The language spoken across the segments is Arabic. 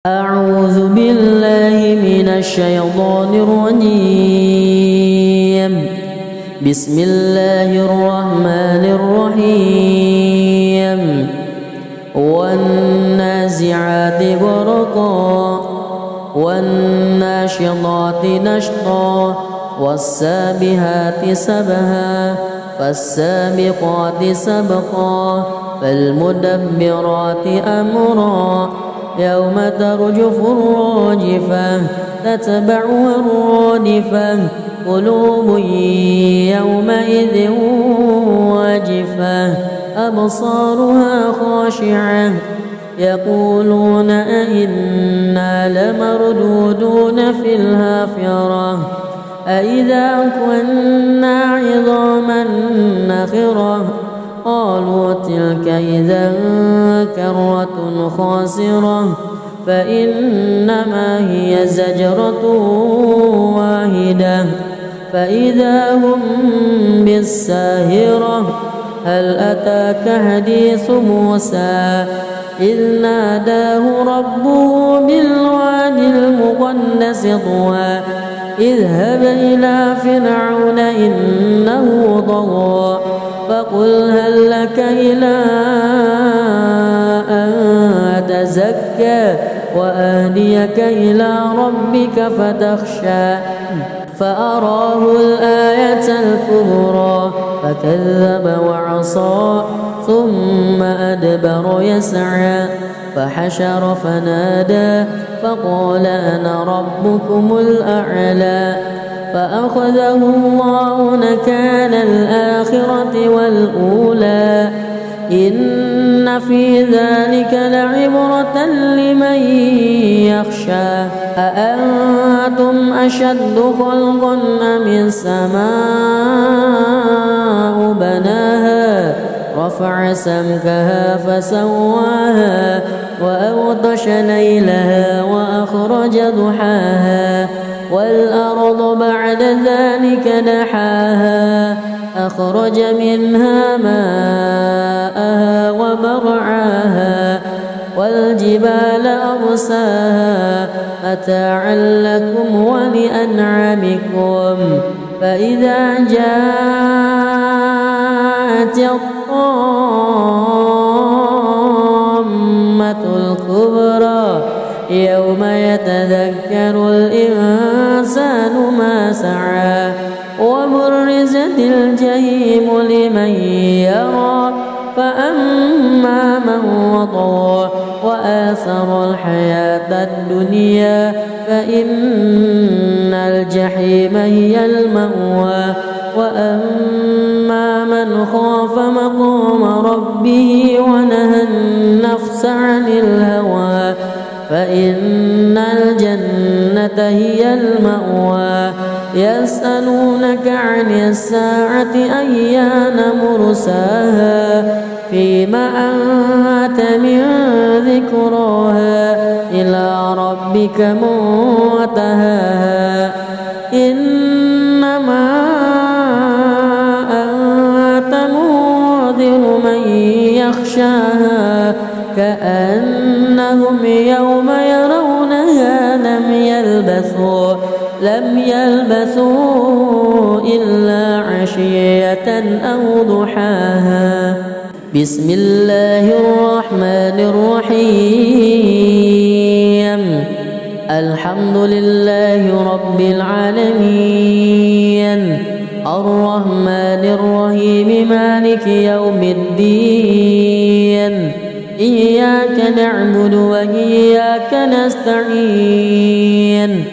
أعوذ بالله من الشيطان الرجيم. بسم الله الرحمن الرحيم. والنازعات غرقا والناشطات نشطا والسابحات سبها فالسابقات سبقا فالمدبرات أمرا يوم ترجف الراجفة تتبعها الرادفة قلوب يومئذ واجفة أبصارها خاشعة يقولون أئنا لمردودون في الحافرة أئذا كنا عظاما نخرة قالوا تلك إذا كرة خاسرة فإنما هي زجرة واحدة فإذا هم بالساهرة هل أتاك حديث موسى إذ ناداه ربه بالوادي المقدس طوى اذهب إلى فرعون إنه طغى فقل هل لك إلى أن تزكى وأهديك إلى ربك فتخشى فأراه الآية الكبرى فكذب وعصى ثم أدبر يسعى فحشر فنادى فقال أنا ربكم الأعلى فأخذه الله نكال الآخرة والأولى إن في ذلك لعبرة لمن يخشى أأنتم أشد خلقا أم السماء بناها رفع سمكها فسواها وأغطش ليلها وأخرج ضحاها والأرض بعد ذلك دحاها أخرج منها ماءها ومرعاها والجبال أرساها متاعا لكم ولأنعامكم فإذا جاءت الطامة الكبرى يوم يتذكر الإنسان ما سعى وبرزت الجحيم لمن يرى فأما من وطغى وآثر الحياة الدنيا فإن الجحيم هي المأوى وأما من خاف مقام ربه ونهى النفس عن الهوى فإن الجنة هي المأوى يسألونك عن الساعة أيان مرساها فيما أنت من ذكراها إلى ربك منتهاها إنما أنت منذر من يخشاها كأنهم يوم يرونها لم يلبثوا إلا عشية أو ضحاها بسم الله الرحمن الرحيم الحمد لله رب العالمين الرحمن الرحيم مالك يوم الدين إياك نعبد وإياك نستعين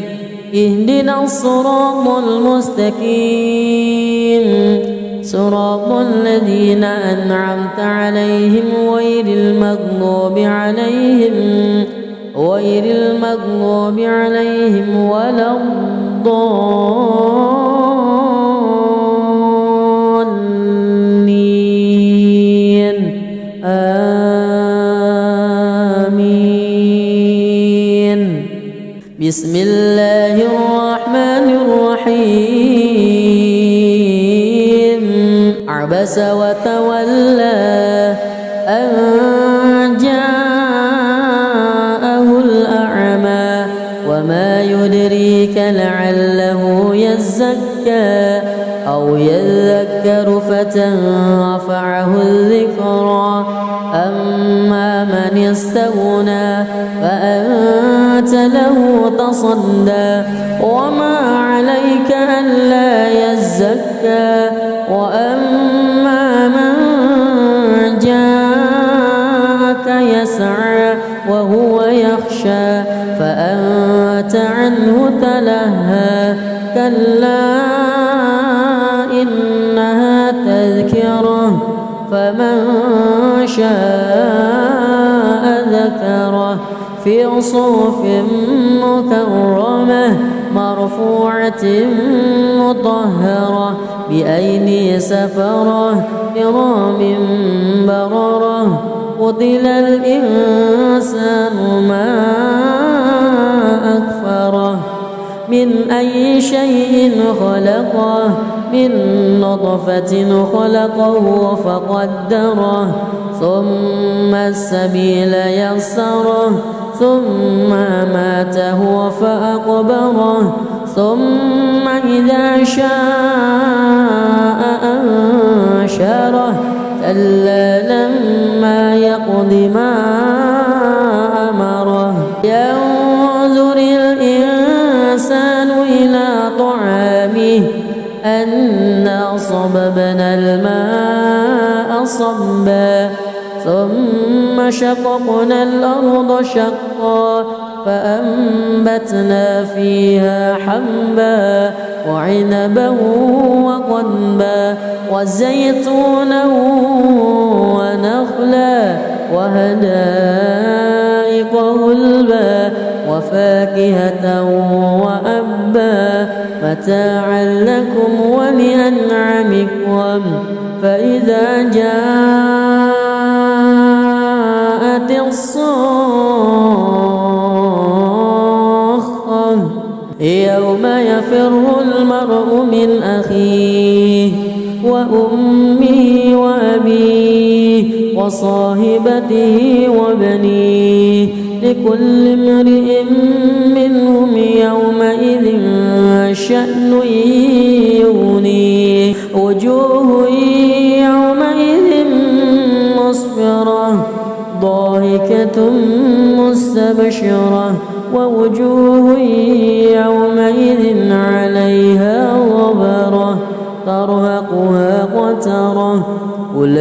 اهدنا الصراط المستقيم صراط الذين أنعمت عليهم غير المغضوب عليهم ولا الضالين آمين بسم الله الرحمن الرحيم عبس وتولى أن جاءه الأعمى وما يدريك لعله يزكى أو يذكر فتنفعه الذكرى أما من استغنى فأنت له تصدى وما عليك ألا يزكى وأما من جاءك يسعى وهو يخشى فأنت عنه تلهى كلا إنها تذكرة فمن شاء ذكره في صحف مكرمة مرفوعة مطهرة بأيدي سفرة كرام بررة قتل الإنسان ما أكفره من أي شيء خلقه من نطفة خلقه فقدره ثم السبيل يسره ثم ماته فأقبره ثم إذا شاء أنشره كلا لما يقض ما أمره ينظر الإنسان إلى طعامه أنا صببنا الماء صبا ثم شققنا الأرض شقا فأنبتنا فيها حبا وعنبا وقضبا وزيتونا ونخلا وحدائق غلبا وفاكهة وأبا متاعا لكم ولأنعامكم فإذا جاءت الصاخة يوم يفر المرء من أخيه وأمه وأبيه وصاحبته وبنيه لكل امرئ منهم يومئذ شأن يغنيه وجوه يومئذ مسفرة ضاحكة مستبشرة ووجوه يومئذ عليها غبرة ترهقها قترة أولئك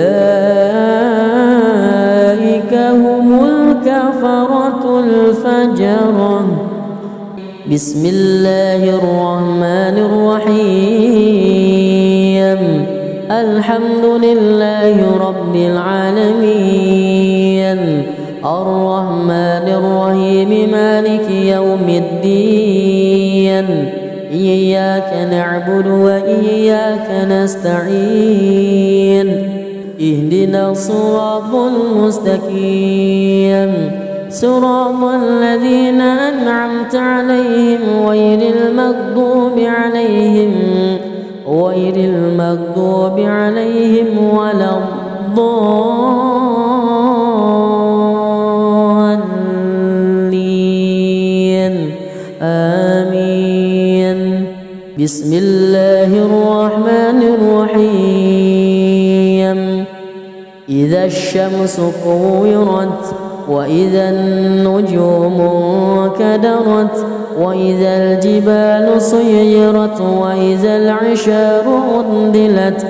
هم الكفرة الفجرة بسم الله الرحمن الرحيم الحمد لله رب العالمين الرحمن الرحيم مالك يوم الدين إياك نعبد وإياك نستعين اهدنا الصراط المستقيم صراط الذين أنعمت عليهم غير المغضوب عليهم ولا الضالين آمين بسم الله الرحمن الرحيم إذا الشمس كورت وإذا النجوم انكدرت وإذا الجبال سيرت وإذا العشار عطلت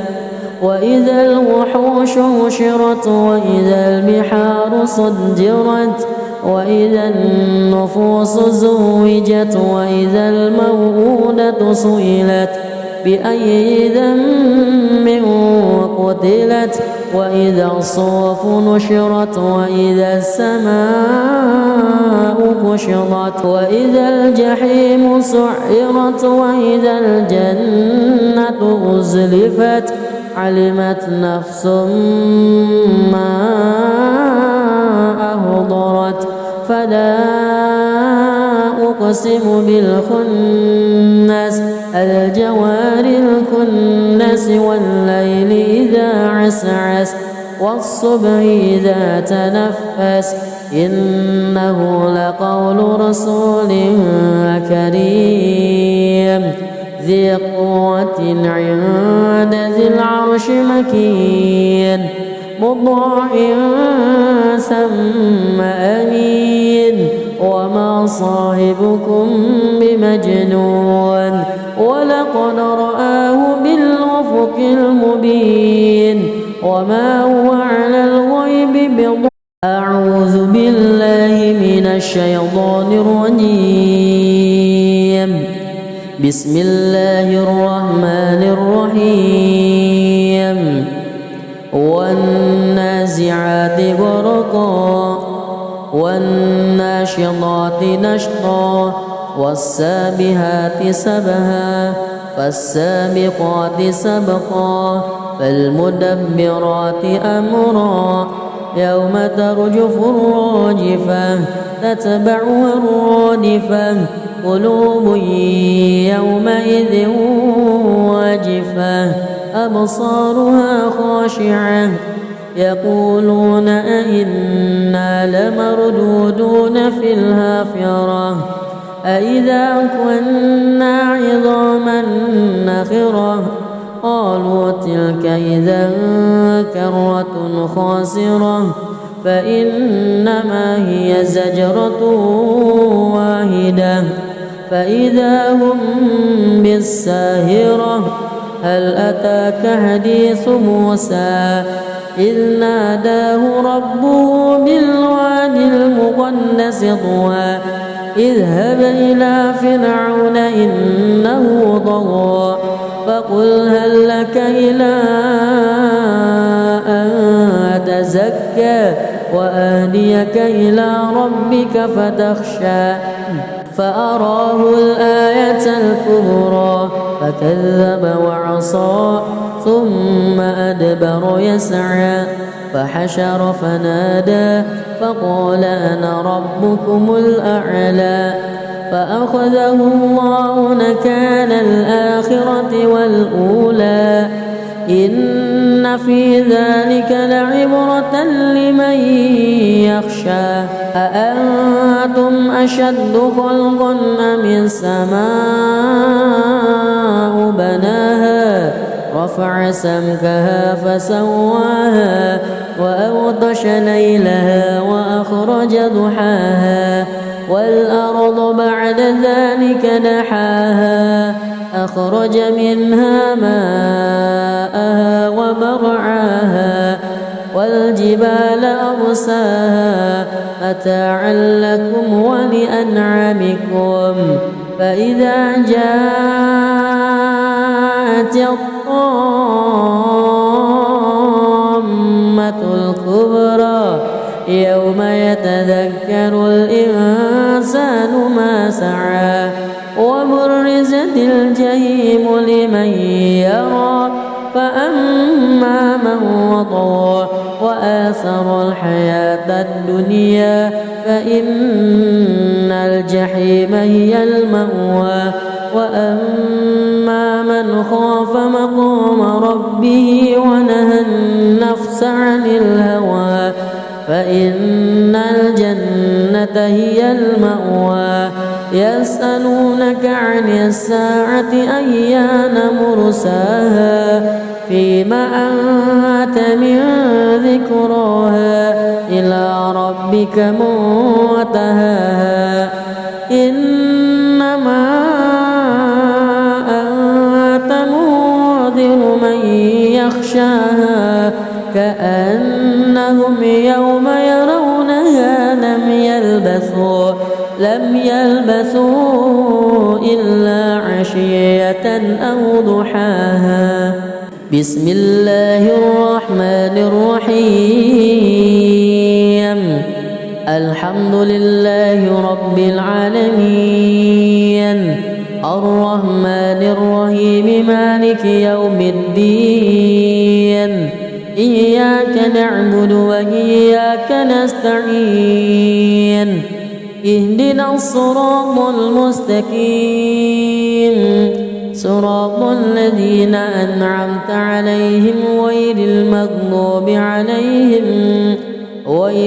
وإذا الوحوش حشرت وإذا البحار سجرت وإذا النفوس زوجت وإذا الموءودة سئلت بأي ذنب قتلت وإذا الصحف نشرت وإذا السماء كشطت وإذا الجحيم سعرت وإذا الجنة أزلفت علمت نفس ما أهضرت فلا أقسم بالخنس الجوار الكنس والليل إذا عسعس والصبح إذا تنفس إنه لقول رسول كريم ذي قوة عند ذي العرش مكين مطاع ثم أمين وما صاحبكم بمجنون ولقد رآه بالأفق المبين وما هو على الغيب بضنين. أعوذ بالله من الشيطان الرجيم. بسم الله الرحمن الرحيم. والنازعات غرقا والناشطات نشطا والسابحات سبها فالسابقات سبقا فالمدبرات أمرا يوم ترجف الراجفة تتبعها الرادفة قلوب يومئذ واجفة أبصارها خاشعة يقولون أئنا لمردودون في الحافرة أئذا كنا عظاما نخرة قالوا تلك إذا كرة خاسرة فإنما هي زجرة واحدة فإذا هم بالساهرة هل أتاك حديث موسى إذ ناداه ربه بالوادي المقدس طوى اذهب إلى فرعون إنه طغى فقل هل لك إلى أن تزكى وأهديك إلى ربك فتخشى فأراه الآية الكبرى فكذب وعصى ثم أدبر يسعى فحشر فنادى فقال أنا ربكم الأعلى فأخذه الله نكال الآخرة والأولى إن في ذلك لعبرة لمن يخشى أأنتم أشد خلقا أم السماء بناها رفع سمكها فسواها وأغطش ليلها وأخرج ضحاها والأرض بعد ذلك دحاها أخرج منها ماءها ومرعاها والجبال أرساها متاعا لكم ولأنعامكم فإذا جاءت الطامة الكبرى يوم يتذكر الإنسان ما سعى وبرزت الجحيم لمن يرى فأما من وطغى وآثر الحياة الدنيا فإن الجحيم هي المأوى وأما من خاف مقام ربه ونهى النفس عن الهوى فإن الجنة هي المأوى يسألونك عن الساعة أيان مرساها فيما أنت من ذكراها إلى ربك منتهاها إنما أنت منذر من يخشاها كأنهم يوم يرونها لم يلبثوا إلا عشية أو ضحاها. بسم الله الرحمن الرحيم. الحمد لله رب العالمين الرحمن الرحيم مالك يوم الدين إياك نعبد وإياك نستعين اهدنا الصراط المستقيم صراط الذين أنعمت عليهم غير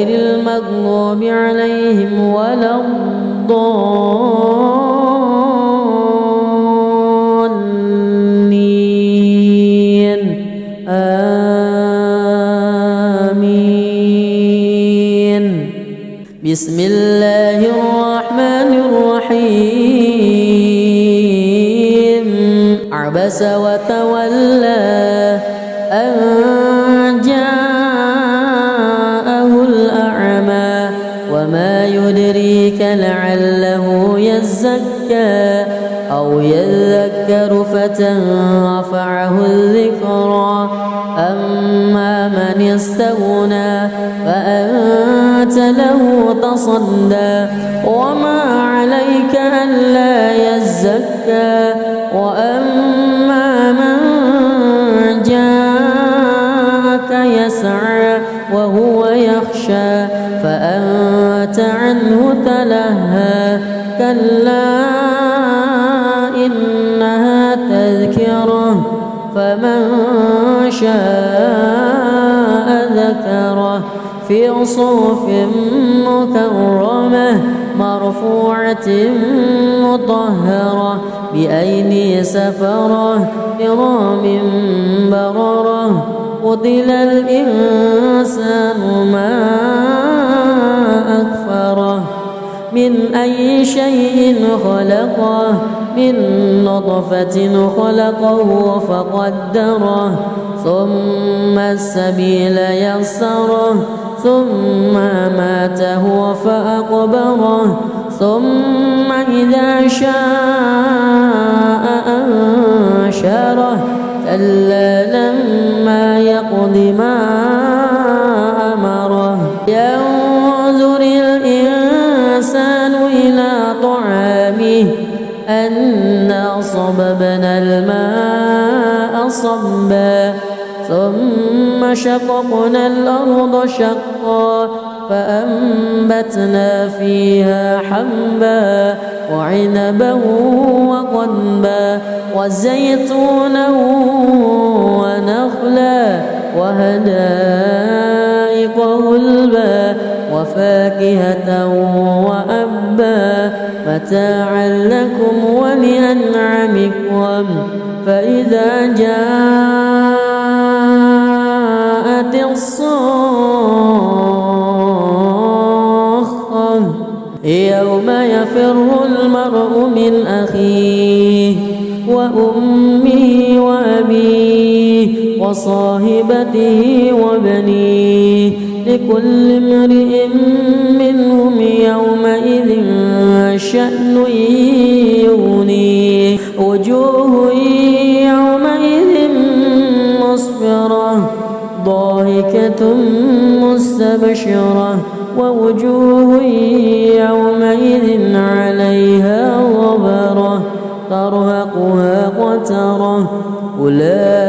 المغضوب عليهم ولا الضالين آمين. بسم الله الرحمن الرحيم. عبس وتولى أن جاءه الأعمى وما يدريك لعله يزكى أو يذكر فتنفعه الذكرى. أما من استغنى فأنت له تصدى وما عليك ألا يزكى. وأما من جاءك يسعى وهو يخشى فأنت عنه تلهى. كلا إنها تذكرة فمن شاء ذكره في صحف مكرمة مرفوعة مطهرة بأيدي سفرة كرام بررة. قتل الإنسان ما أكفره من أي شيء خلقه من نطفة خلقه فقدره ثم السبيل يسره ثم ماته فأقبره ثم إذا شاء أنشره. كلا لما يقض ما أمره. ينظر الإنسان إلى طعامه أنا صببنا الماء صبا ثم شققنا الأرض شقا فأنبتنا فيها حبا وعنبا وقضبا وزيتونا ونخلا وحدائق غلبا وفاكهة وأبا متاعا لكم ولأنعامكم. فإذا جاءت الصاخة يوم يفر المرء من أخيه وأمه وأبيه وصاحبته وبنيه لكل امرئ منهم يومئذ شأن يغنيه. وجوه يومئذ مسفرة ضاحكة مستبشرة ووجوه يومئذ عليها غبرة ترهقها قترة. أولئك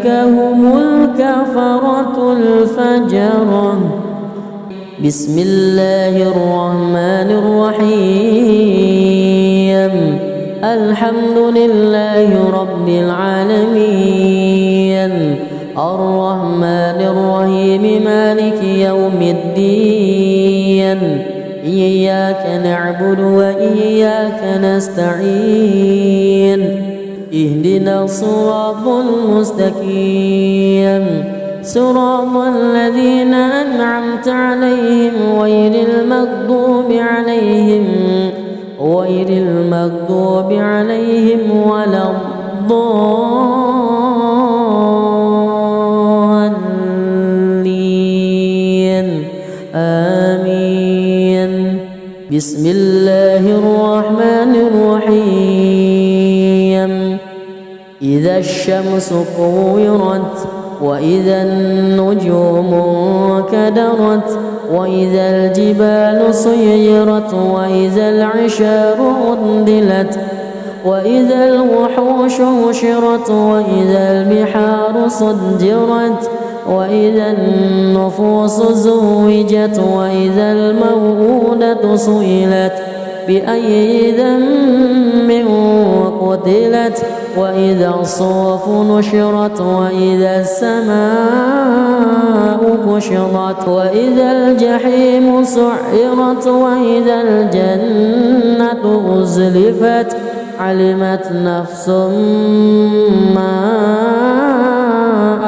هم الكفرة الفجرة. بسم الله الرحمن الرحيم. الحمد لله رب العالمين الرحمن الرحيم مالك يوم الدين. إياك نعبد وإياك نستعين. اهدنا الصراط المستقيم صراط الذين أنعمت عليهم غير المغضوب عليهم ولا الضالين آمين. بسم الله الرحمن الرحيم. إذا الشمس كورت وإذا النجوم انكدرت وإذا الجبال سيرت وإذا العشار عطلت وإذا الوحوش حشرت وإذا البحار سجرت وإذا النفوس زوجت وإذا الموءودة سئلت بأي ذنب قتلت وإذا الصحف نشرت وإذا السماء كشطت وإذا الجحيم سعرت وإذا الجنة أزلفت علمت نفس ما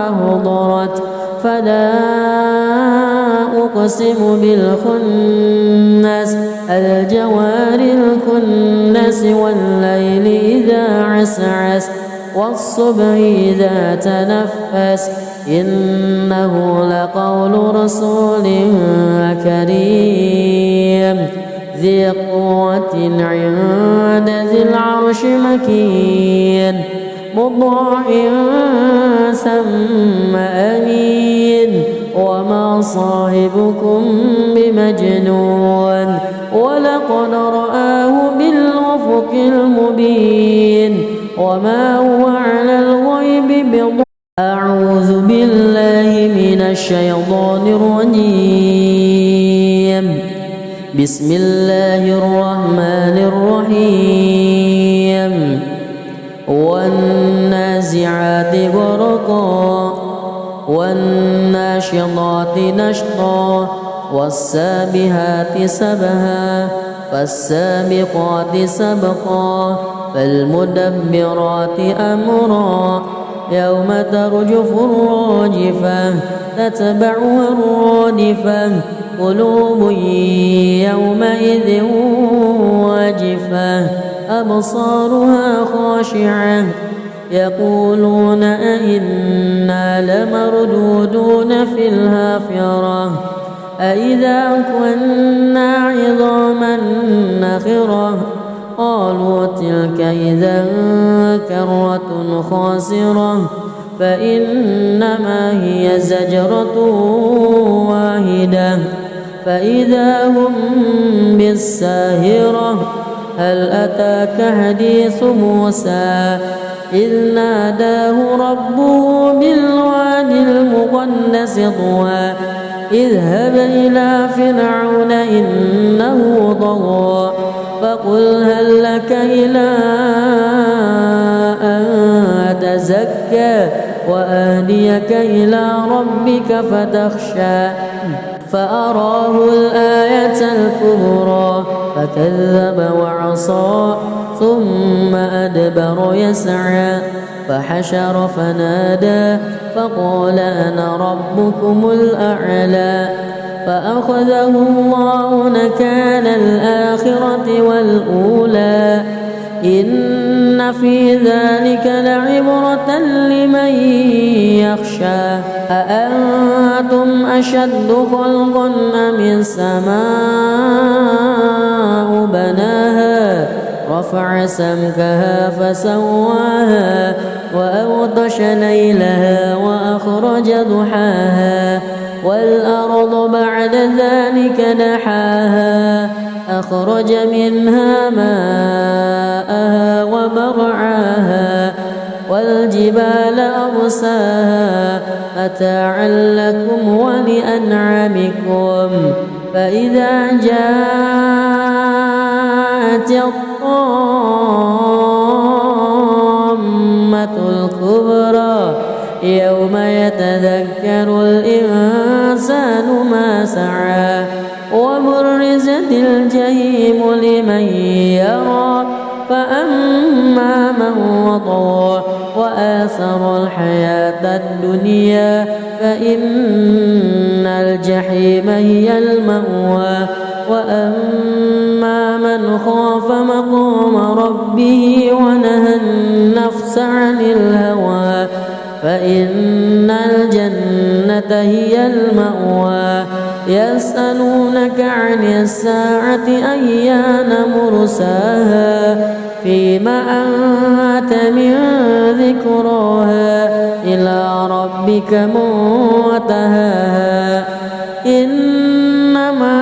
أهضرت فلا أقسم بالخنس الجوار الكنس والليل إذا عسعس والصبح إذا تنفس إنه لقول رسول كريم ذي قوة عند ذي العرش مكين مطاع ثم أمين وما صاحبكم بمجنون ولقد رآه بالأفق المبين وما هو على الغيب بضنين أعوذ بالله من الشيطان الرجيم بسم الله الرحمن الرحيم والنازعات غرقا والناشطات نشطا والسابحات سبها فالسابقات سبقا فالمدبرات أمرا يوم ترجف الراجفة تتبعها الرادفة قلوب يومئذ واجفة أبصارها خاشعة يقولون أئنا لمردودون في الحافرة أئذا كنا عظاما نخرة قالوا تلك إذا كرة خاسرة فإنما هي زجرة واحدة فإذا هم بالساهرة هل أتاك حديث موسى إذ ناداه ربه بالوادي المقدس طوى اذهب إلى فرعون إنه طغى فقل هل لك إلى أن تزكى وأهديك إلى ربك فتخشى فأراه الآية الكبرى فكذب وعصى ثم أدبر يسعى فحشر فنادى فقال أنا ربكم الأعلى فأخذه الله نكال الآخرة والأولى إن في ذلك لعبرة لمن يخشى أأنتم أشد خلقا أم السماء بناها رفع سمكها فسواها وأغطش ليلها وأخرج ضحاها والأرض بعد ذلك دحاها أخرج منها ماءها ومرعاها والجبال أرساها متاعا لكم ولأنعامكم فإذا جاءت الطامة الكبرى يوم يتذكر الإنسان ما سعى وبرزت الجحيم لمن يرى فأما من وطغى وآثر الحياة الدنيا فإن الجحيم هي المأوى وأما من خاف مقام ربه ونهى النفس عن الهوى فإن الجنة هي المأوى يسألونك عن الساعة أيان مرساها فيما أنت من ذكراها إلى ربك منتهاها إنما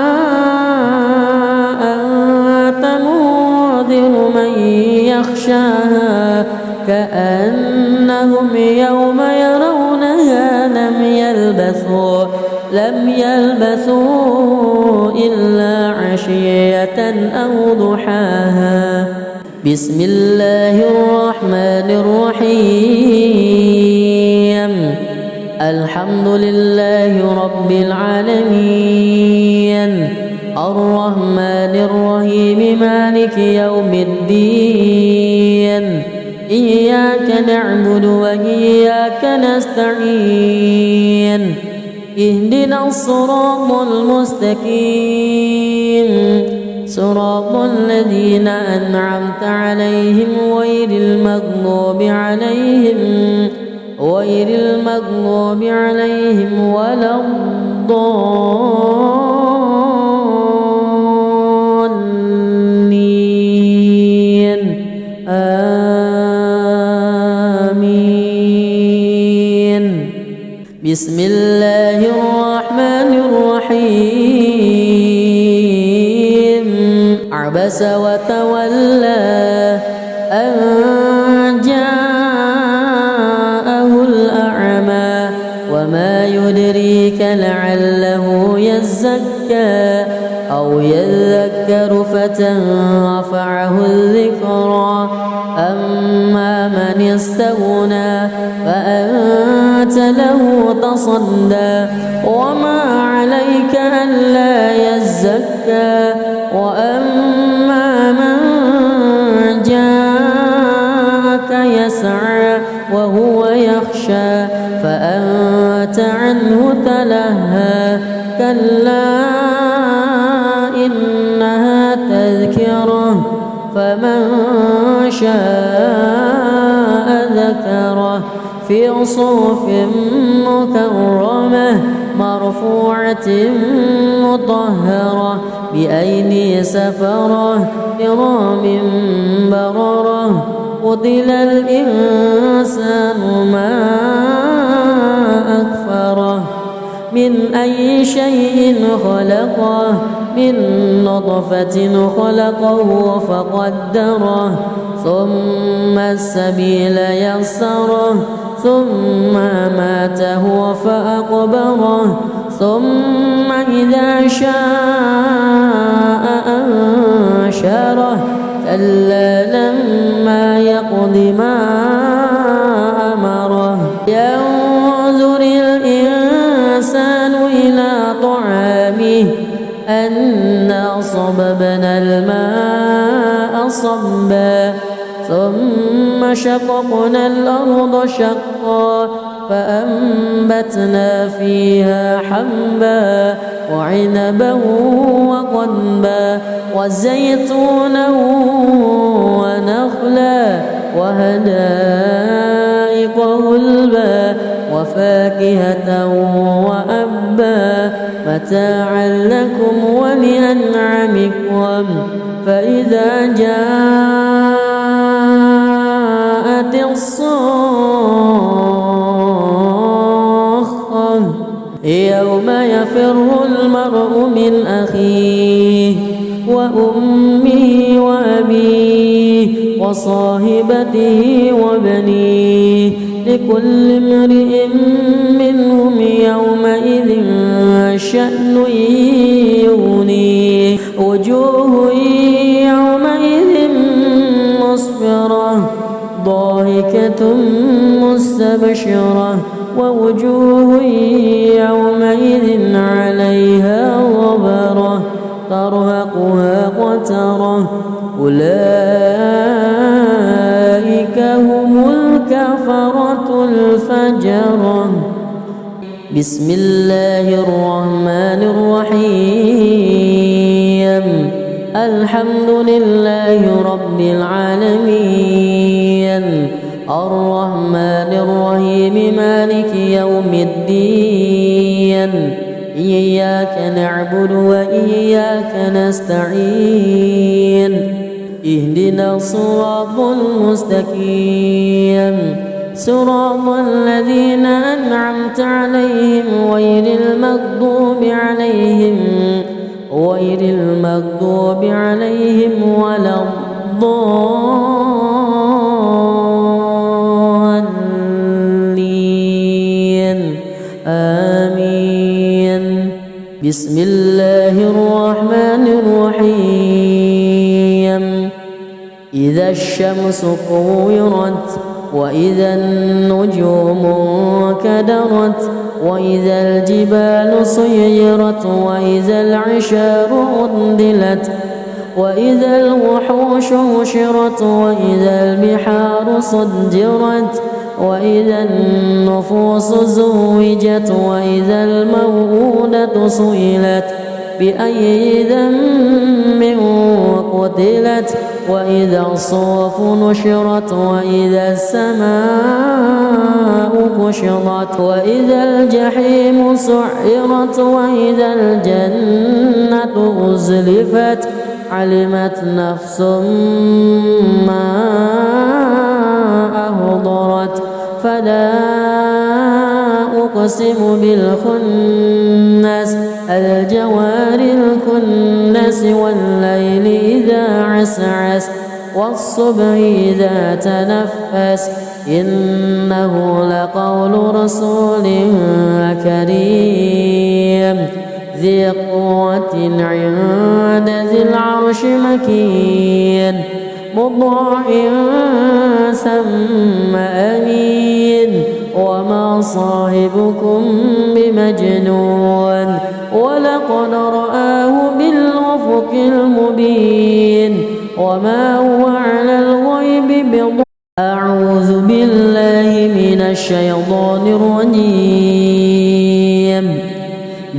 أنت منذر من يخشاها كأنهم يوم يرونها لم يلبثوا لم يلبثوا إلا عشية أو ضحاها. بسم الله الرحمن الرحيم. الحمد لله رب العالمين، الرحمن الرحيم، مالك يوم الدين. إياك نعبد وإياك نستعين. اهدنا الصراط المستقيم، صراط الذين أنعمت عليهم غير المغضوب عليهم ولا الضالين. آمين. بسم الله الرحمن الرحيم. عبس وتولى أن جاءه الأعمى وما يدريك لعله يزكى أو يذكر فتنفعه الذكرى. أما من استغنى فأنت له تصدى وما عليك ألا يزكى. وأما من جاءك يسعى وهو يخشى فأنت عنه تلهى. كلا إنها تذكرة فمن شاء ذكره في صحف مكرمة مرفوعة مطهرة بأيدي سفرة كرام بررة. قتل الإنسان ما أكفره. من أي شيء خلقه؟ من نطفة خلقه فقدره ثم السبيل يسره ثم ماته فأقبره ثم إذا شاء أنشره. كلا لما يقض ما أمره. ينظر الإنسان إلى طعامه أنا صببنا الماء صبا ثم شققنا الأرض شقا فأنبتنا فيها حبا وعنبا وقضبا وزيتونا ونخلا وحدائق غلبا وفاكهة وأبا متاعا لكم ولأنعامكم. فإذا جاءت الصاخة يوم يفر المرء من أخيه وأمه وأبيه وصاحبته وبنيه لكل امرئ منهم يومئذ شأن يغنيه. وجوه يومئذ مسفرة ضاحكة مستبشرة ووجوه يومئذ عليها غبرة ترهقها قترة. أولئك هم الكفرة الفجرة. بسم الله الرحمن الرحيم. الحمد لله رب العالمين، الرحمن الرحيم، مالك يوم الدين. إياك نعبد وإياك نستعين. اهدنا الصراط المستقيم، صراط الذين أنعمت عليهم غير المغضوب عليهم ولا الضالين. آمين. بسم الله الرحمن الرحيم إذا الشمس كورت وإذا النجوم انكدرت وإذا الجبال سيرت وإذا العشار عطلت وإذا الوحوش حشرت وإذا البحار سجرت وإذا النفوس زوجت وإذا الموءودة سئلت بأي ذنب قتلت وإذا الصحف نشرت وإذا السماء كشطت وإذا الجحيم سعرت وإذا الجنة أزلفت علمت نفس ما أهضرت فلا أقسم بالخنس الجوار الكنس والليل إذا عسعس والصبح إذا تنفس إنه لقول رسول كريم ذي قوة عند ذي العرش مكين مطاع ثم أمين وما صاحبكم بمجنون ولقد رآه بالأفق المبين وما هو على الغيب بضنين أعوذ بالله من الشيطان الرجيم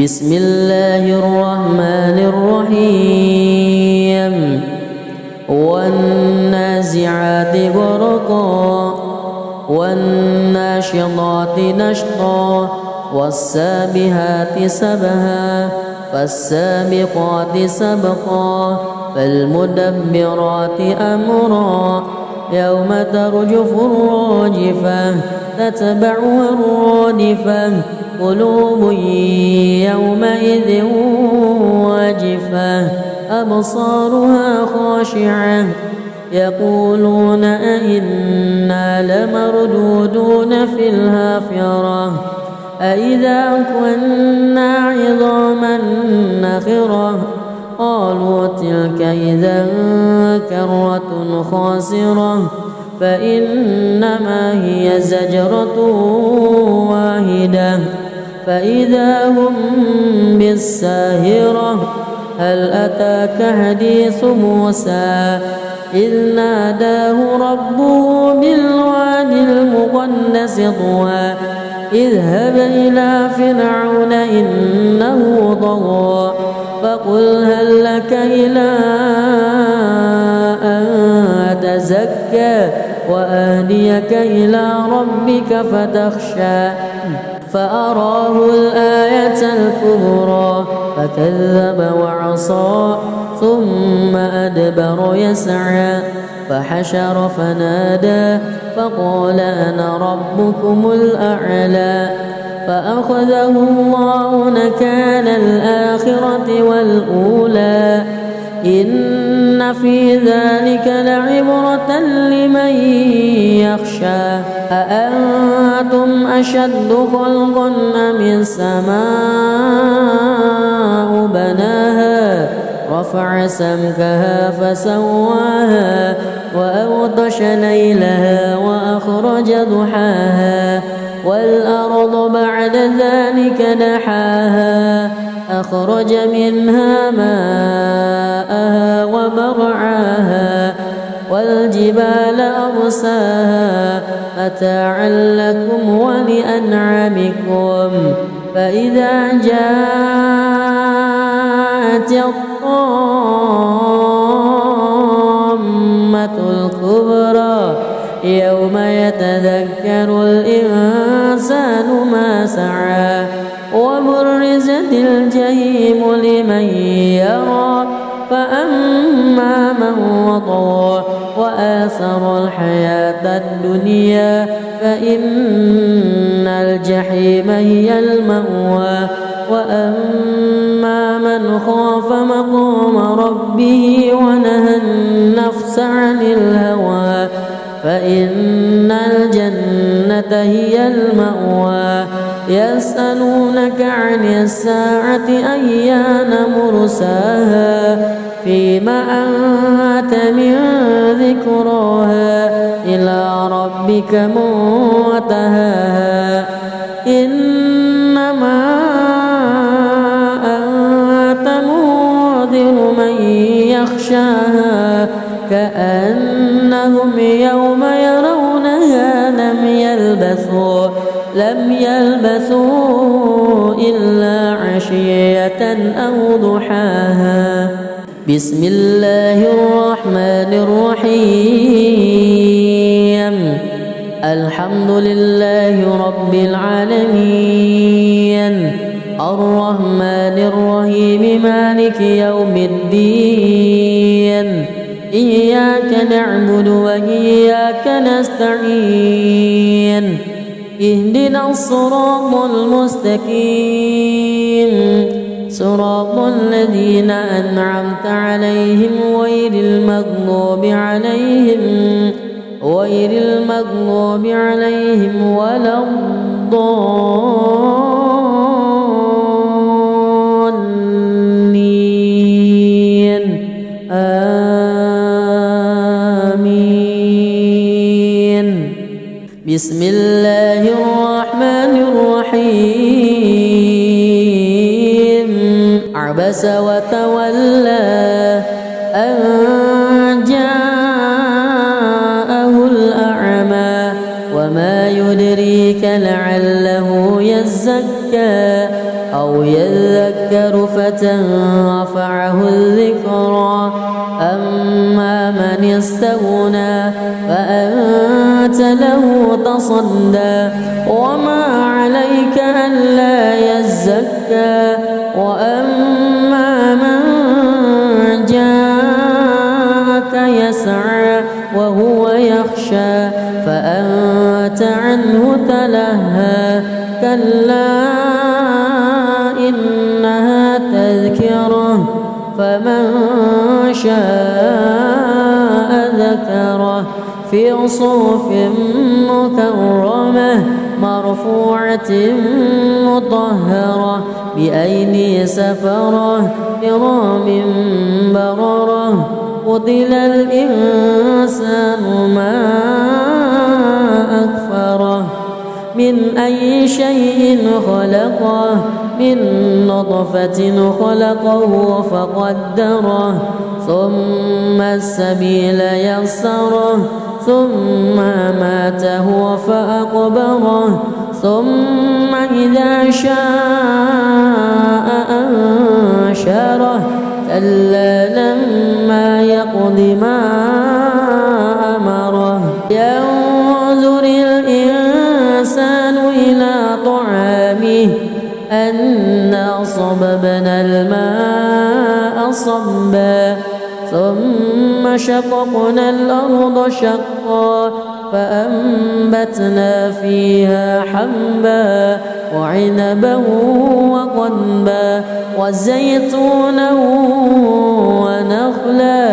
بسم الله الرحمن الرحيم والنازعات غرقا والناشطات نشطا والسابحات سبها فالسابقات سبقا فالمدبرات أمرا يوم ترجف الراجفة تتبعها الرادفة قلوب يومئذ واجفة أبصارها خاشعة يقولون أئنا لمردودون في الحافرة أئذا كنا عظاما نخرة قالوا تلك إذا كرة خاسرة فإنما هي زجرة واحدة فإذا هم بالساهرة هل أتاك حديث موسى إذ ناداه ربه بالواد المقدس طوى اذهب إلى فرعون إنه طغى فقل هل لك إلى أن تزكى وأهديك إلى ربك فتخشى فأراه الآية الكبرى فكذب وعصى ثم أدبر يسعى فحشر فنادى فقال أنا ربكم الأعلى فأخذه الله نكال الآخرة والأولى إن في ذلك لعبرة لمن يخشى أأنتم أشد خلقا أم السماء بناها رفع سمكها فسواها وأغطش ليلها وأخرج ضحاها والأرض بعد ذلك دحاها أخرج منها ماءها ومرعاها والجبال أرساها متاعا لكم ولأنعامكم فإذا جاءت الطامة الكبرى يوم يتذكر الإنسان ما سعى وبرزت الجحيم لمن يرى فأما من وطغى وآثر الحياة الدنيا فإن الجحيم هي المأوى وأما من خاف مقام ربه ونهى النفس عن الهوى فإن الجنة هي المأوى يسألونك عن الساعة أيان مرساها فيما أنت من ذكراها إلى ربك منتهاها إنما أنت منذر من يخشاها كأنهم يوم يرونها لم يلبثوا إلا عشية أو ضحاها. بسم الله الرحمن الرحيم. الحمد لله رب العالمين الرحمن الرحيم مالك يوم الدين إياك نعبد وإياك نستعين اهدنا الصراط المستقيم صراط الذين أنعمت عليهم غير المغضوب عليهم ولا الضالين آمين. بسم الله الرحمن الرحيم. عبس وتولى أن جاءه الأعمى وما يدريك لعله يزكى أو يذكر فتنفعه الذكرى أما من استغنى فأنت له تصدى وما عليك ألا يزكى وأما من جاءك يسعى وهو يخشى فأنت عنه تلهى كلا إنها تذكرة فمن شاء ذكره في صحف مكرمة مرفوعة مطهرة بأيدي سفرة كرام بررة. قتل الإنسان ما أكفره من أي شيء خلقه من نطفة خلقه فقدره ثم السبيل يسره ثم أماته فأقبره ثم إذا شاء أنشره كلا لما يقض ما أمره. ينظر الإنسان إلى طعامه أنا صببنا الماء صبا ثم شققنا الأرض شقا فأنبتنا فيها حبا وعنبا وقضبا وزيتونا ونخلا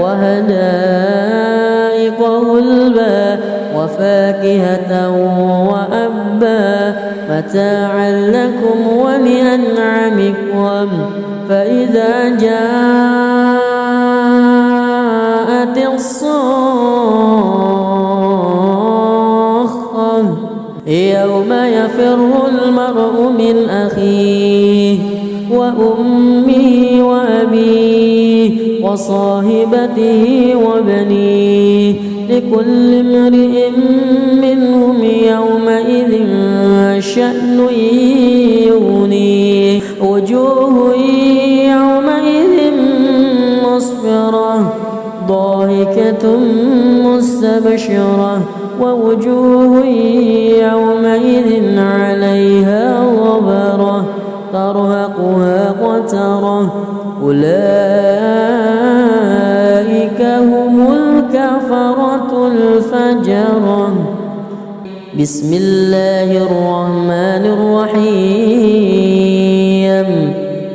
وحدائق غلبا وفاكهة وأبا متاعا لكم ولأنعامكم. فإذا جاءت الصاخة يوم يفر المرء من أخيه وأمه وأبيه وصاحبته وبنيه لكل امرئ منهم يومئذ شأن يغنيه. وجوه يومئذ مسفرة ضاحكة مستبشرة ووجوه يومئذ عليها غبرة ترهقها قترة أولئك هم الكفرة الفجرة. بسم الله الرحمن الرحيم.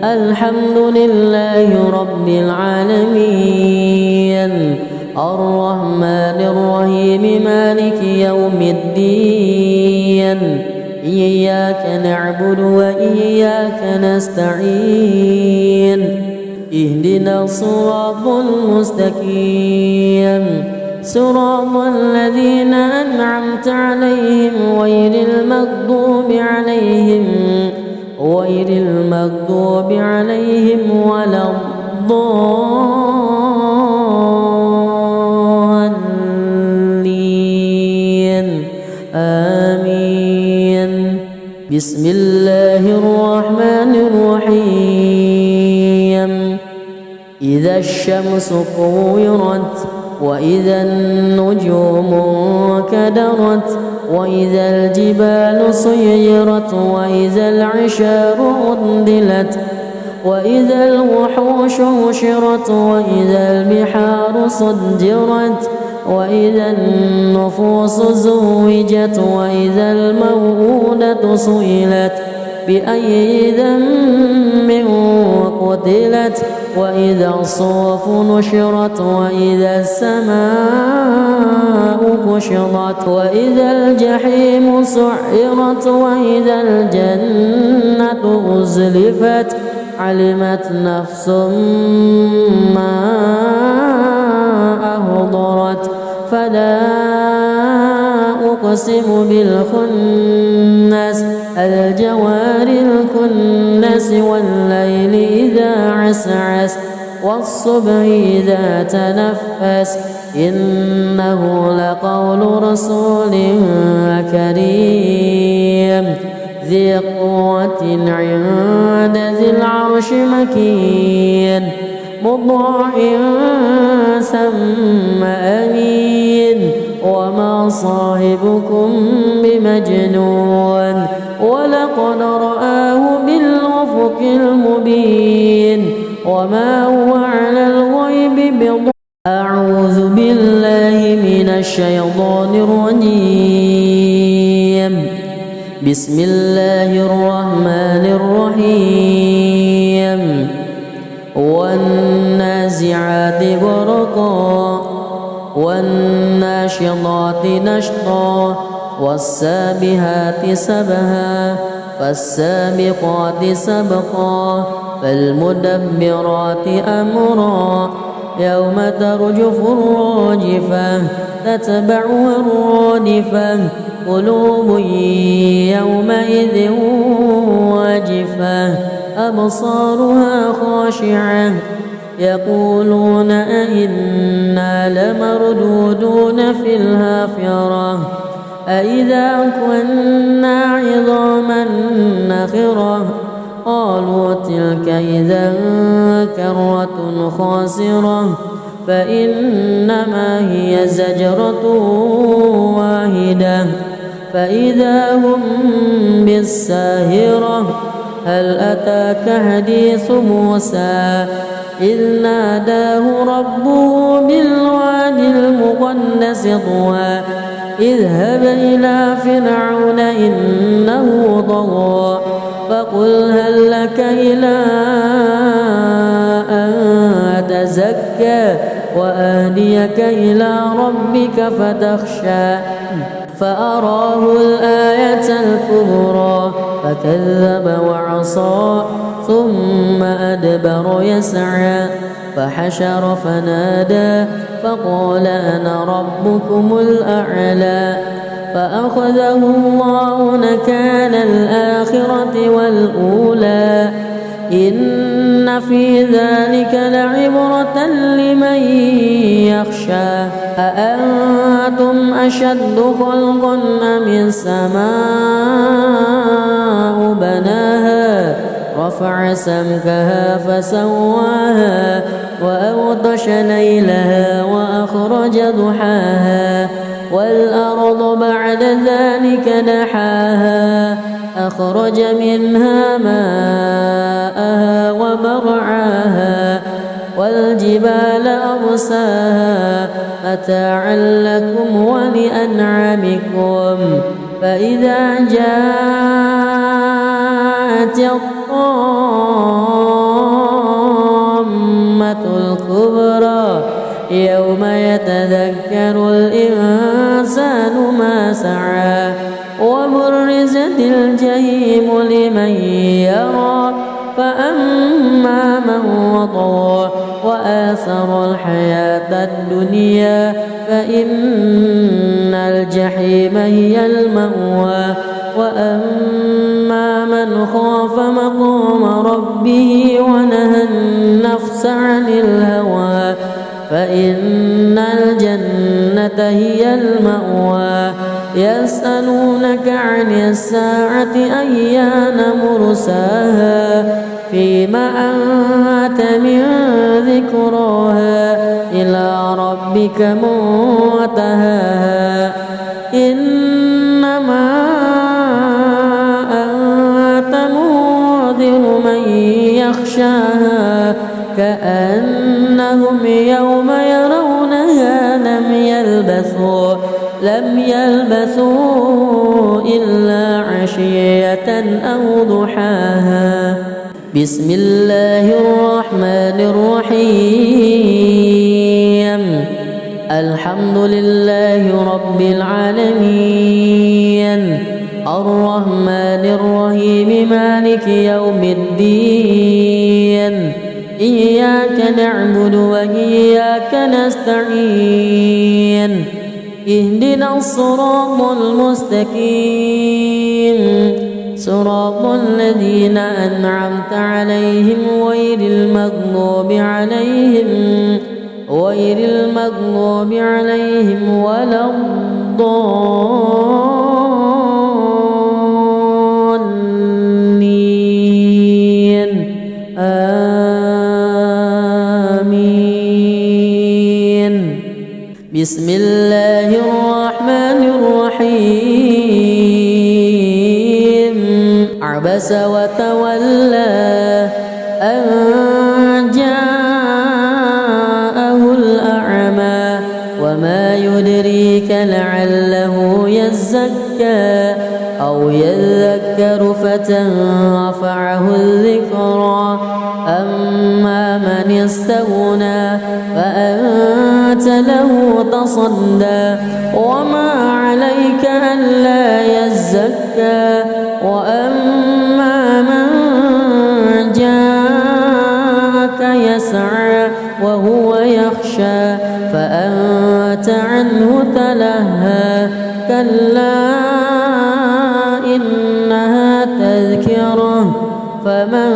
الحمد لله رب العالمين الرحمن الرحيم مالك يوم الدين إياك نعبد وإياك نستعين اهدنا الصراط المستقيم صراط الذين أنعمت عليهم غير المغضوب عليهم ولا الضالين آمين. بسم الله الرحمن الرحيم. إذا الشمس كورت وإذا النجوم انكدرت وإذا الجبال سيرت وإذا العشار عطلت وإذا الوحوش حشرت وإذا البحار سجرت وإذا النفوس زوجت وإذا الموءودة سئلت بأي ذنب قتلت وإذا الصحف نشرت وإذا السماء كشطت وإذا الجحيم سعرت وإذا الجنة أزلفت علمت نفس ما أهضرت فلا أقسم بالخنس الجوار الكنس والليل إذا عسعس والصبح إذا تنفس إنه لقول رسول كريم ذي قوة عند ذي العرش مكين مطاع ثم أمين وما صاحبكم بمجنون ولقد رآه بالأفق المبين وما هو على الغيب بضنين. أعوذ بالله من الشيطان الرجيم. بسم الله الرحمن الرحيم. والنازعات غرقا والناشطات نشطا والسابحات سبها فالسابقات سبقا فالمدبرات أمرا يوم ترجف الراجفة تتبعها الرادفة قلوب يومئذ واجفة أبصارها خاشعة يقولون أئنا لمردودون في الحافرة أئذا كنا عظاما نخرة قالوا تلك إذا كرة خاسرة فإنما هي زجرة واحدة فإذا هم بالساهرة هل أتاك حديث موسى إذ ناداه ربه بالواد المقدس طوى اذهب إلى فرعون إنه طغى فقل هل لك إلى أن تزكى وأهديك إلى ربك فتخشى فأراه الآية الكبرى فكذب وعصى ثم أدبر يسعى فحشر فنادى فقال أنا ربكم الأعلى فأخذه الله نكال الآخرة والأولى إن في ذلك لعبرة لمن يخشى أأنتم أشد خلقا أم السماء بناها رفع سمكها فسواها وأغطش ليلها وأخرج ضحاها والأرض بعد ذلك دحاها أخرج منها ماءها ومرعاها والجبال أرساها متاعا لكم ولأنعامكم فإذا جاءت الطامة الكبرى يوم يتذكر الإنسان ما سعى وبرزت وبرزت الجحيم لمن يرى فأما من وطغى وآثر الحياة الدنيا فإن الجحيم هي المأوى وأما من خاف مقام ربه ونهى النفس عن الهوى فإن الجنة هي المأوى يسألونك عن الساعة أيان مرساها فيما أنت من ذكراها إلى ربك منتهاها إنما أنت منذر من يخشاها كأنهم يوم يرونها لم يلبثوا إلا عشية أو ضحاها. بسم الله الرحمن الرحيم. الحمد لله رب العالمين الرحمن الرحيم مالك يوم الدين إياك نعبد وإياك نستعين اهدنا الصراط المستقيم صراط الذين أنعمت عليهم غير المغضوب عليهم ولا الضالين آمين. بسم الله الرحمن الرحيم. عبس وتولى أن جاءه الأعمى وما يدريك لعله يزكى أو يذكر فتنفعه الذكرى أما من استغنى فأنت له تصدى وما عليك ألا يزكى وأما من جاءك يسعى وهو يخشى فأنت عنه تلهى كلا إنها تذكرة فمن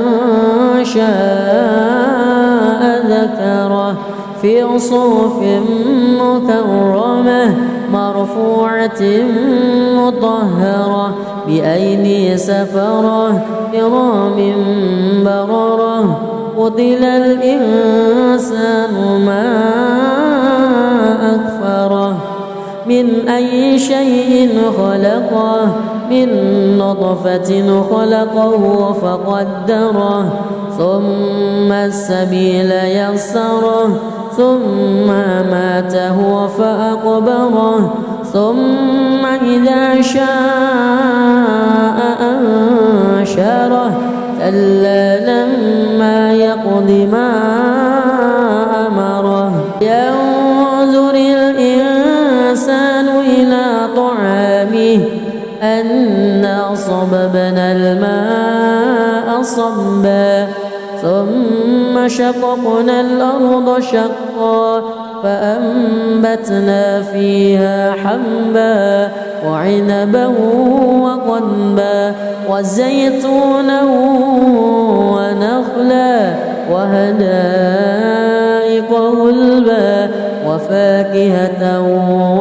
شاء ذكره في صحف مكرمة مرفوعة مطهرة بأيدي سفرة كرام بررة قتل الإنسان ما أكفره من أي شيء خلقه من نطفة خلقه فقدره ثم السبيل يسره ثم ماته فأقبره ثم إذا شاء أنشره كلا لما يقض ما أمره ينظر الإنسان إلى طعامه أنا صببنا الماء صبا ثم شققنا الأرض شقا فأنبتنا فيها حبا وعنبا وقضبا وزيتونا ونخلا وحدائق غلبا وفاكهة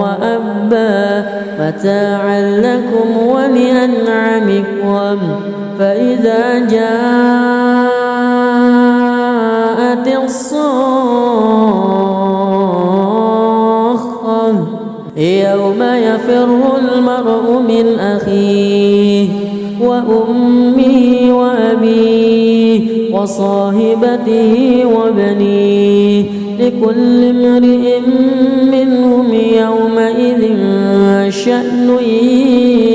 وأبا متاعا لكم ولأنعامكم فإذا جاءت الصاخة يوم يفر المرء من أخيه وأمه وأبيه وصاحبته وبنيه لكل امرئ منهم يومئذ شأن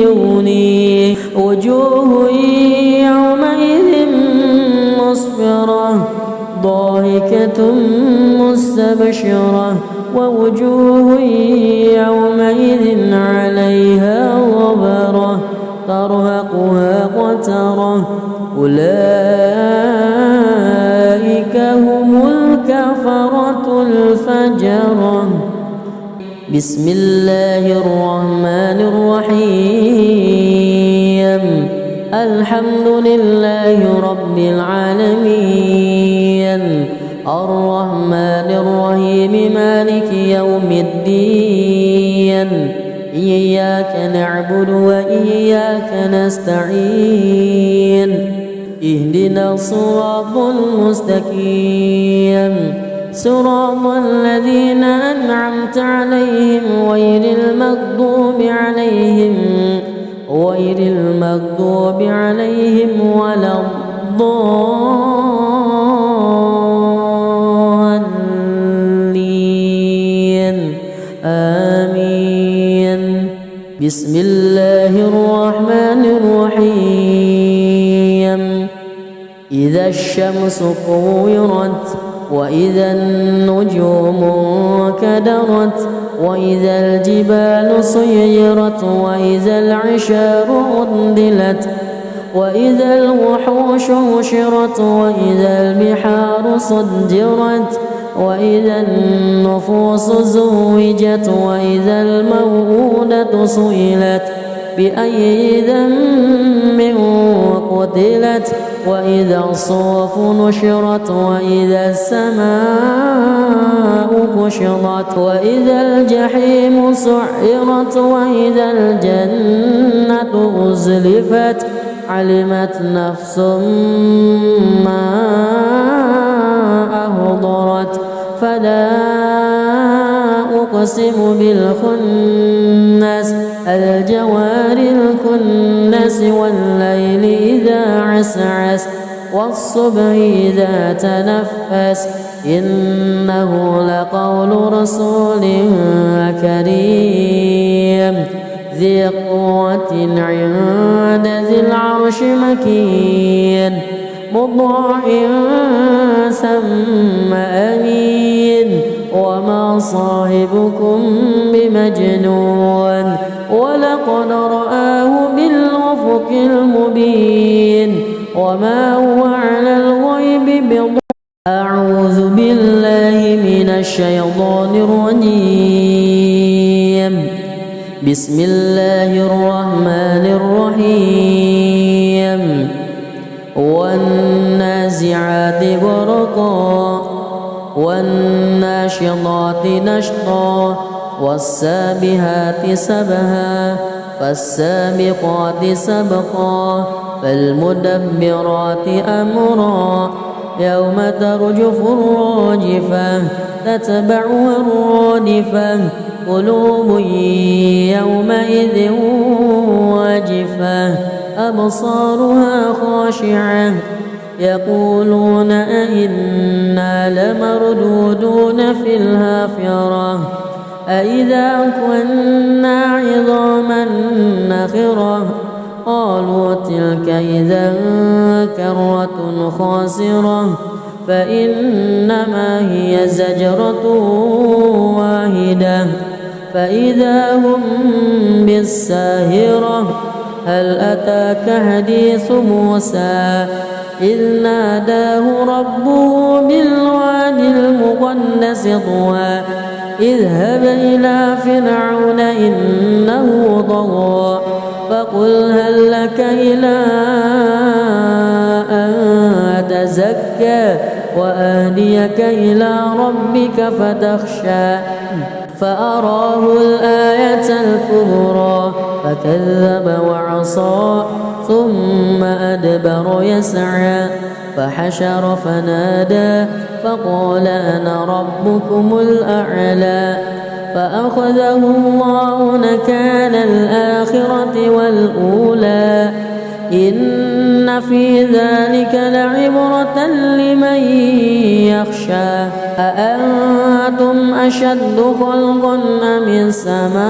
يغنيه وجوه يومئذ مسفرة ضاحكة مستبشرة ووجوه يومئذ عليها غبرة ترهقها قترة أولئك هم الكفرة الفجرة. بسم الله الرحمن الرحيم. الحمد لله رب العالمين الرحمن الرحيم مالك يوم الدين إياك نعبد وإياك نستعين اهدنا الصراط المستقيم صراط الذين أنعمت عليهم غير المغضوب عليهم ولا الضالين آمين. بسم الله الرحمن الرحيم. إذا الشمس كورت وإذا النجوم انكدرت وإذا الجبال سيرت وإذا العشار عطلت وإذا الوحوش حشرت وإذا البحار سجرت وإذا النفوس زوجت وإذا الموءودة سئلت بأي ذنب قتلت وإذا الصحف نشرت وإذا السماء كشطت وإذا الجحيم سعرت وإذا الجنة أزلفت علمت نفس ما أحضرت. فلا أقسم بالخنس الجوار الكنس والليل إذا عسعس والصبح إذا تنفس إنه لقول رسول كريم ذي قوة عند ذي العرش مكين مطاع ثم أمين وما صاحبكم بمجنون ولقد رآه بالأفق المبين وما هو على الغيب بضنين. أعوذ بالله من الشيطان الرجيم. بسم الله الرحمن الرحيم. والنازعات غرقا والناشطات نشطا والسابحات سبها فالسابقات سبقا فالمدبرات أمرا يوم ترجف الراجفة تتبعها الرادفة قلوب يومئذ واجفة أبصارها خاشعة يقولون أئنا لمردودون في الحافرة أئذا كنا عظاما نخرة قالوا تلك إذا كرة خاسرة فإنما هي زجرة واحدة فإذا هم بالساهرة. هل أتاك حديث موسى إذ ناداه ربه بالوادي المقدس طوى اذهب إلى فرعون إنه طغى فقل هل لك إلى أن تزكى وأهديك إلى ربك فتخشى فأراه الآية الكبرى فكذب وعصى ثم أدبر يسعى فحشر فنادى فقال أنا ربكم الأعلى فأخذه الله نكال الآخرة والأولى إن في ذلك لعبرة لمن يخشى. أأنتم أشد خلقا أم السماء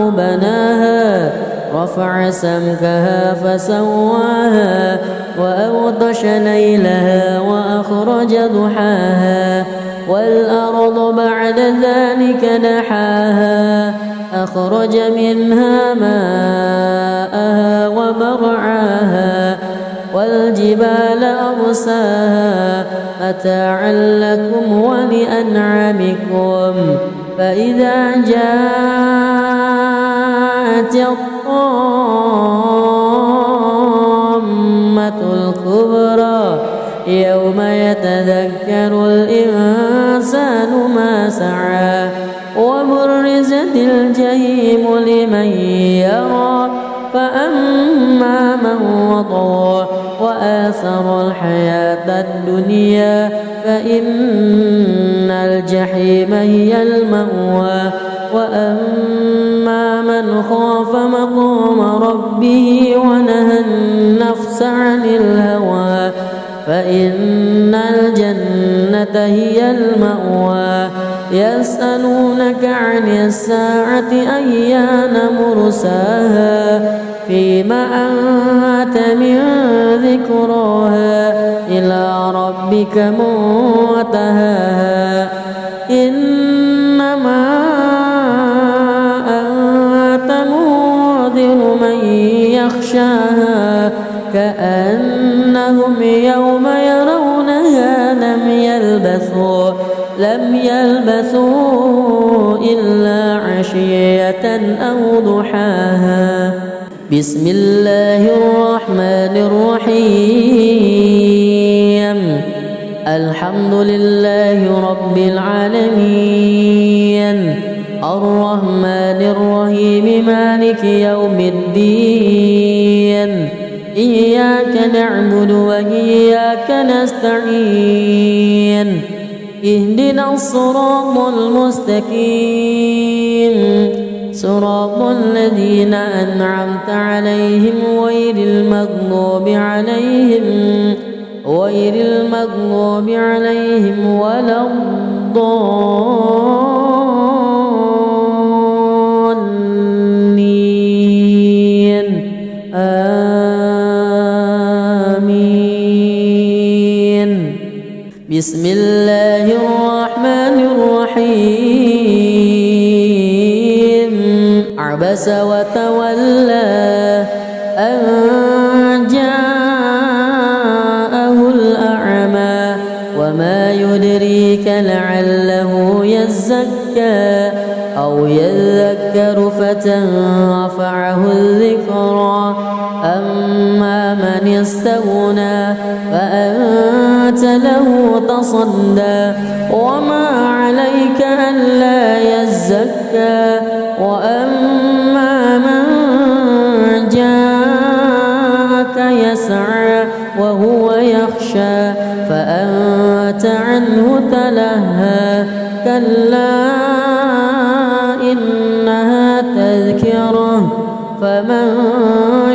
بناها رفع سمكها فسواها وأغطش ليلها وأخرج ضحاها والأرض بعد ذلك دحاها أخرج منها ماءها ومرعاها والجبال أرساها متاعا لكم ولأنعامكم فإذا جاءت الطامة الكبرى يوم يتذكر الإنسان ما سعى وبرزت الجحيم لمن يرى فأما من وطغى وآثر الحياة الدنيا فإن الجحيم هي المأوى وأما من خاف مقام ربه ونهى النفس عن الهوى فإن الجنة هي المأوى يسألونك عن الساعة أيان مرساها فيما أنت من ذكراها إلى ربك منتهاها إنما أنت منذر من يخشاها كأنهم يوم يرونها لم يلبثوا إلا عشية أو ضحاها بسم الله الرحمن الرحيم الحمد لله رب العالمين الرحمن الرحيم مالك يوم الدين إياك نعبد وإياك نستعين اهدنا الصراط المستقيم صراط الذين أنعمت عليهم غير المغضوب عليهم ولا الضالين آمين بسم الله الرحمن الرحيم عبس وتولى أن جاءه الأعمى وما يدريك لعله يزكى أو يذكر فتنفعه الذكرى أما من استغنى فأنت له تصدى وما عليك ألا يزكى وأما من جاءك يسعى وهو يخشى فأنت عنه تلهى كلا إنها تذكرة فمن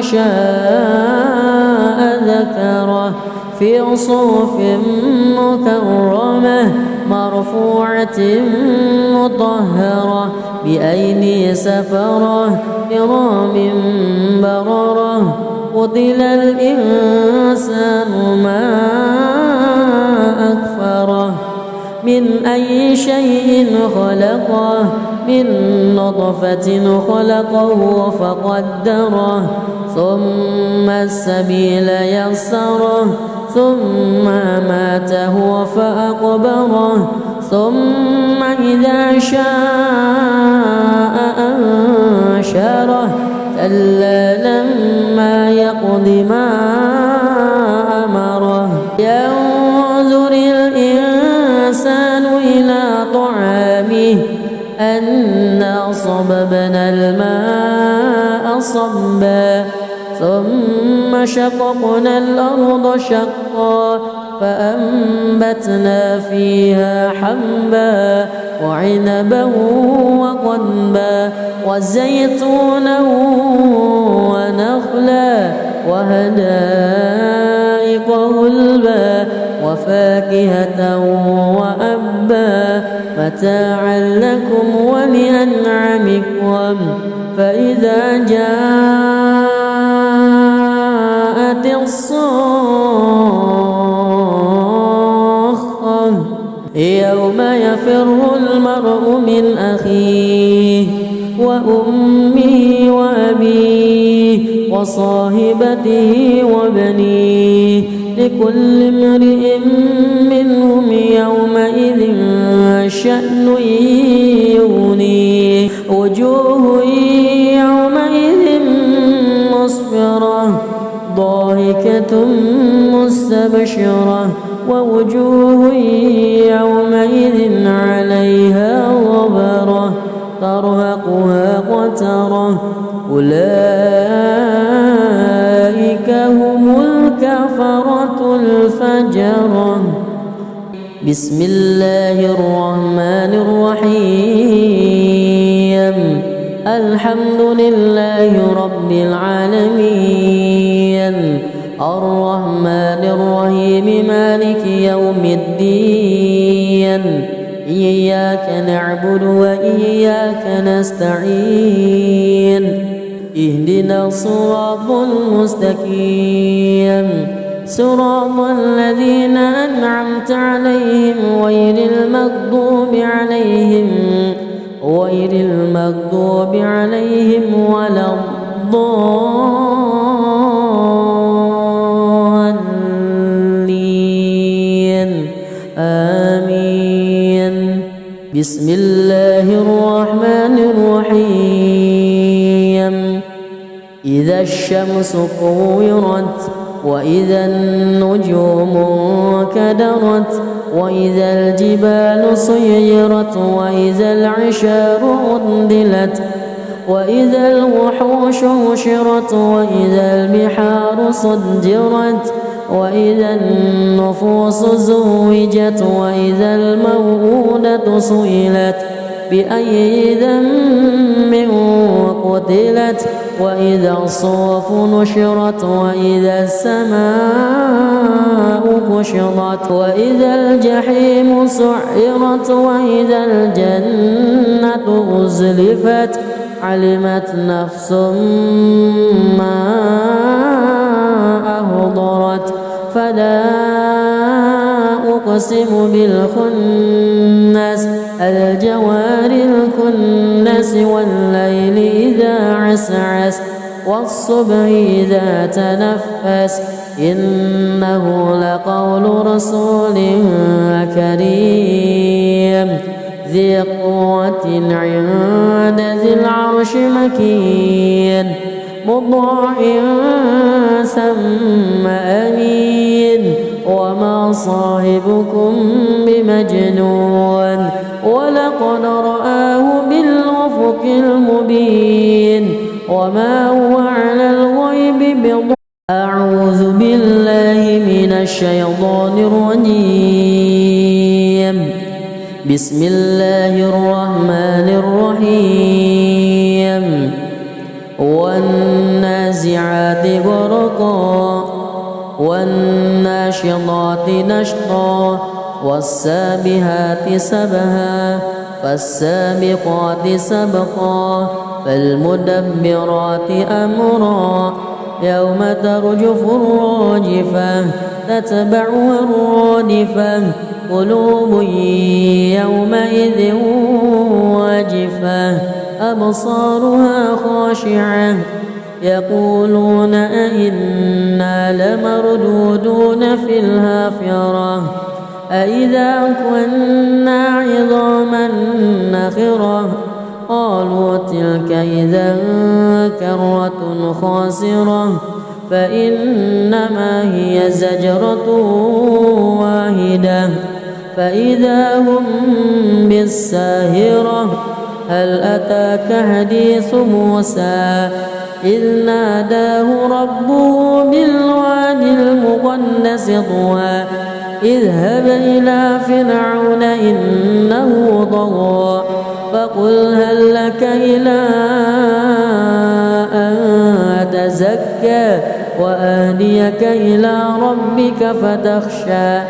شاء ذكره في صحف مكرمة مرفوعة مطهرة بأيدي سفرة كرام بررة قتل الإنسان ما أكفره من أي شيء خلقه من نطفة خلقه فقدره ثم السبيل يسره ثم ماته فأقبره ثم إذا شاء أنشره كلا لما يقض ما أمره ينظر الإنسان إلى طعامه أنا صببنا الماء صبا ثم شققنا الأرض شقا فأنبتنا فيها حبا وعنبا وقضبا وزيتونا ونخلا وحدائق غلبا وفاكهة وأبا متاعا لكم ولأنعامكم فإذا جاءت الصاخة يوم يفر المرء من أخيه وأمه وأبيه وصاحبته وبنيه لكل امرئ منهم يومئذ شأن يغنيه وجوه يومئذ مسفرة ضاحكة مستبشرة ووجوه يومئذ عليها غبرة ترهقها قترة أولئك هم الكفرة الفجرة. بسم الله الرحمن الرحيم الحمد لله رب العالمين الرحمن الرحيم مالك يوم الدين إياك نعبد وإياك نستعين اهدنا الصراط المستقيم صراط الذين أنعمت عليهم غير المغضوب عليهم ولا الضالين آمين. بسم الله الرحمن الرحيم إذا الشمس كورت وإذا النجوم انكدرت وإذا الجبال سيرت وإذا العشار عطلت وإذا الوحوش حشرت وإذا البحار سجرت وإذا النفوس زوجت وإذا الموءودة سئلت بأي ذنب قتلت وإذا الصحف نشرت وإذا السماء كشطت وإذا الجحيم سعرت وإذا الجنة أزلفت علمت نفس ما أحضرت فلا أقسم بالخنس الجوار الكنس والليل إذا عسعس والصبح إذا تنفس إنه لقول رسول كريم ذي قوة عند ذي العرش مكين مطاع ثم أمين وما صاحبكم بمجنون ولقد رآه بالأفق المبين وما هو على الغيب بضنين. أعوذ بالله من الشيطان الرجيم بسم الله الرحمن الرحيم والنازعات غرقا والناشطات نشطا والسابحات سبها فالسابقات سبقا فالمدبرات أمرا يوم ترجف الراجفة تتبعها الرادفة قلوب يومئذ واجفة أبصارها خاشعة يقولون أئنا لمردودون في الحافرة أئذا كنا عظاما نخرة قالوا تلك إذا كرة خاسرة فإنما هي زجرة واحدة فإذا هم بالساهرة هل أتاك حديث موسى إذ ناداه ربه بالوادي المقدس طوى اذهب إلى فرعون إنه طغى فقل هل لك إلى أن تزكى وأهديك إلى ربك فتخشى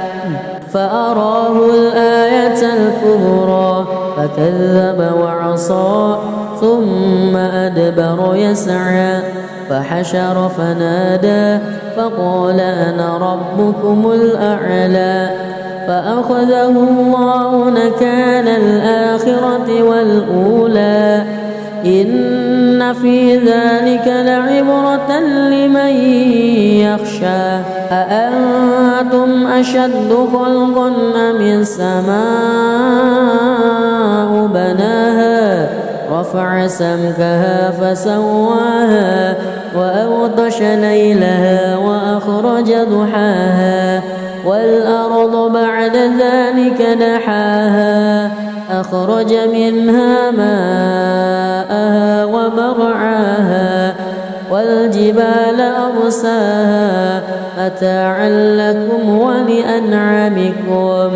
فأراه الآية الكبرى فكذب وعصى ثم أدبر يسعى فحشر فنادى فقال أنا ربكم الأعلى فأخذه الله نكال الآخرة والأولى إن في ذلك لعبرة لمن يخشى أأنتم أشد خلقا أم السماء بناها رفع سمكها فسواها وأغطش ليلها وأخرج ضحاها والأرض بعد ذلك دحاها أخرج منها ماءها ومرعاها والجبال أرساها متاعا لكم ولأنعامكم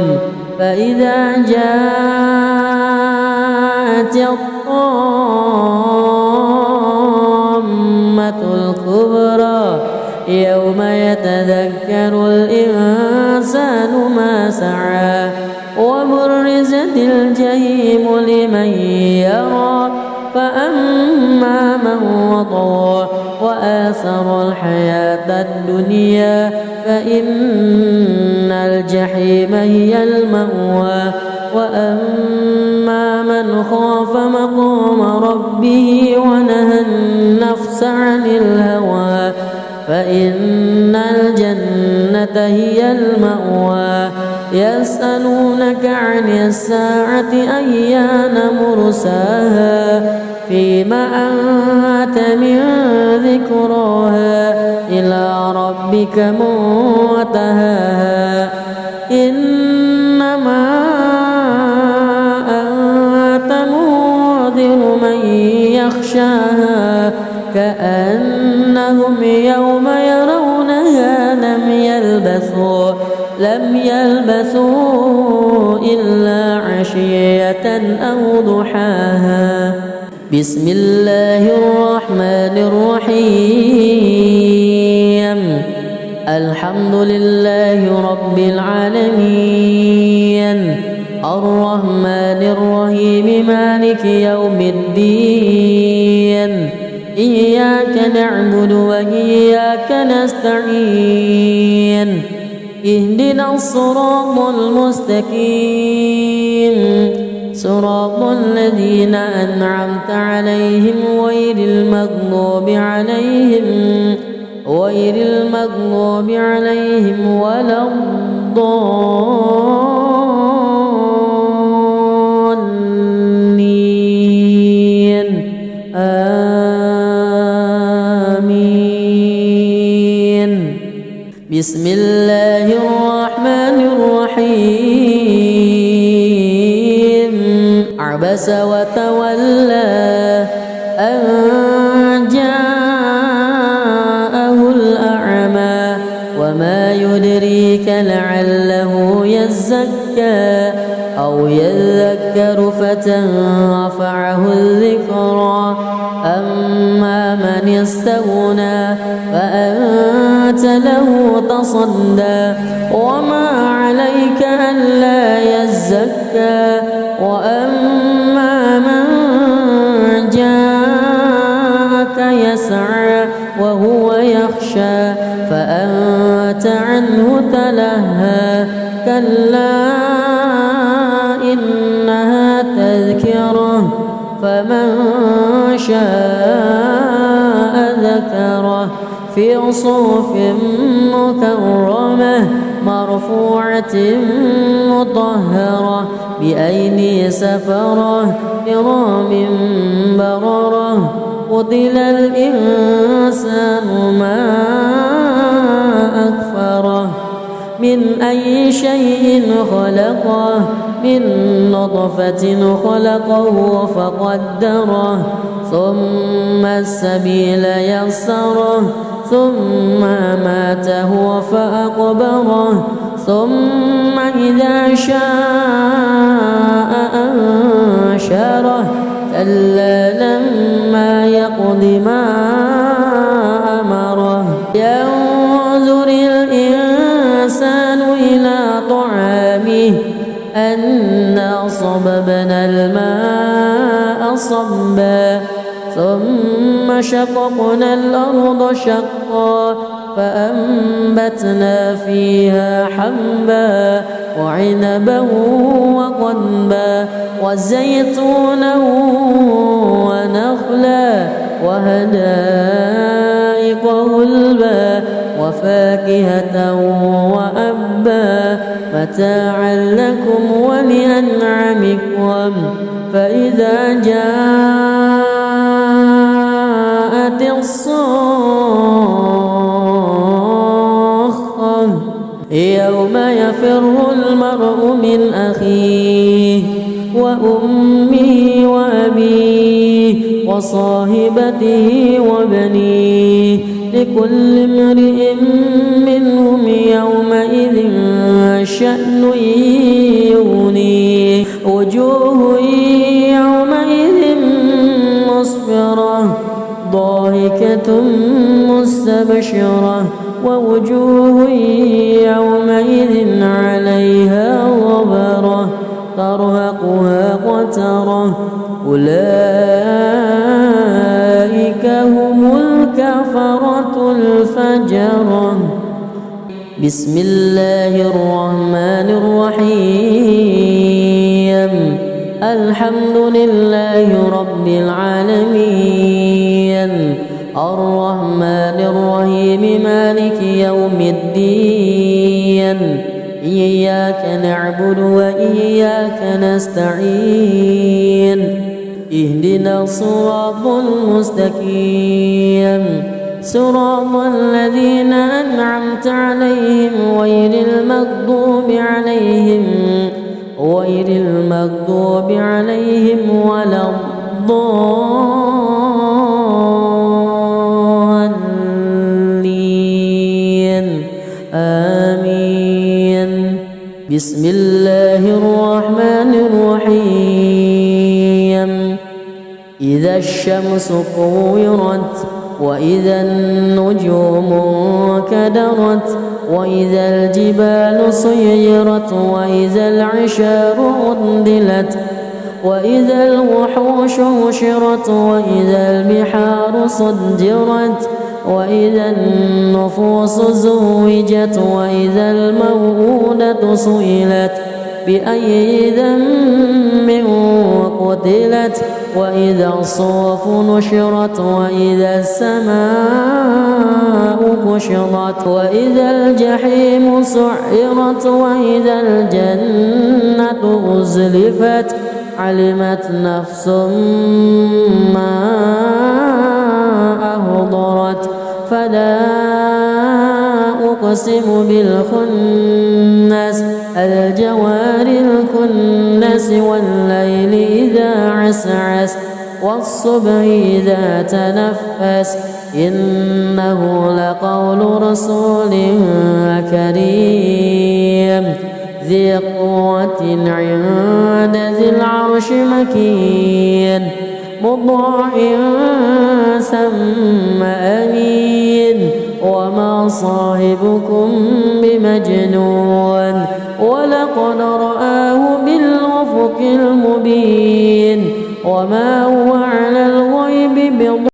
فإذا جاءت الطامة الكبرى يوم يتذكر الإنسان ما سعى وبرزت الجحيم لمن يرى فأما من وطغى وآثر الحياة الدنيا فإن الجحيم هي المأوى وأما من خاف مقام ربه ونهى النفس عن الهوى فإن الجنة هي المأوى يسألونك عن الساعة أيان مرساها فيما أنت من ذكراها إلى ربك منتهاها إنما أنت منذر من يخشاها كأنهم يوم يرونها لم يلبثوا إلا عشية أو ضحاها بسم الله الرحمن الرحيم الحمد لله رب العالمين الرحمن الرحيم مالك يوم الدين إياك نعبد وإياك نستعين اهدنا الصراط المستقيم صراط الذين أنعمت عليهم غير المغضوب عليهم ولا الضالين آمين بسم الله الرحمن الرحيم عبس وتولى أن جاءه الأعمى وما يدريك لعله يزكى أو يذكر فتنفعه الذكرى أما من استغنى فأنت له تصدى وما عليك ألا يزكى وأما من جاءك يسعى وهو يخشى فأنت عنه تلهى كلا إنها تذكرة فمن شاء ذكره في صحف مكرمة مرفوعة مطهرة بأيدي سفرة كرام بررة قتل الإنسان ما أكفره من أي شيء خلقه من نطفة خلقه فقدره ثم السبيل يسره ثم ماته فأقبره ثم إذا شاء أنشره كلا لما يقض ما أمره ينظر الإنسان إلى طعامه أنا صببنا الماء صبا ثم شققنا الأرض شقا فأنبتنا فيها حبا وعنبا وقضبا وزيتونا ونخلا وحدائق غلبا وفاكهة وأبا متاعا لكم ولأنعامكم فإذا جاءت الصاخة يوم يفر المرء من أخيه وأمه وأبيه وصاحبته وبنيه لكل امرئ منهم يومئذ شأن يغنيه وجوه يومئذ مسفرة ضاحكة مستبشرة ووجوه يومئذ عليها غبرة ترهقها قترة أولئك هم الكفرة الفجرة. بسم الله الرحمن الرحيم الحمد لله رب العالمين الرحمن الرحيم مالك يوم الدين إياك نعبد وإياك نستعين اهدنا الصراط المستقيم صراط الذين أنعمت عليهم غير المغضوب عليهم ولا الضالين آمين. بسم الله الرحمن الرحيم إذا الشمس كورت وإذا النجوم انكدرت وإذا الجبال سيرت وإذا العشار عطلت وإذا الوحوش حشرت وإذا البحار سجرت وإذا النفوس زوجت وإذا الموءودة سئلت بأي ذنب قتلت وإذا الصحف نشرت وإذا السماء كشطت وإذا الجحيم سعرت وإذا الجنة أزلفت علمت نفس ما أحضرت فلا أقسم بالخنس الجوار الكنس والليل إذا عسعس والصبح إذا تنفس إنه لقول رسول كريم ذي قوة عند ذي العرش مكين مطاع ثم أمين وما صاحبكم بمجنون ولقد رآه بالأفق المبين وما هو على الغيب بضنين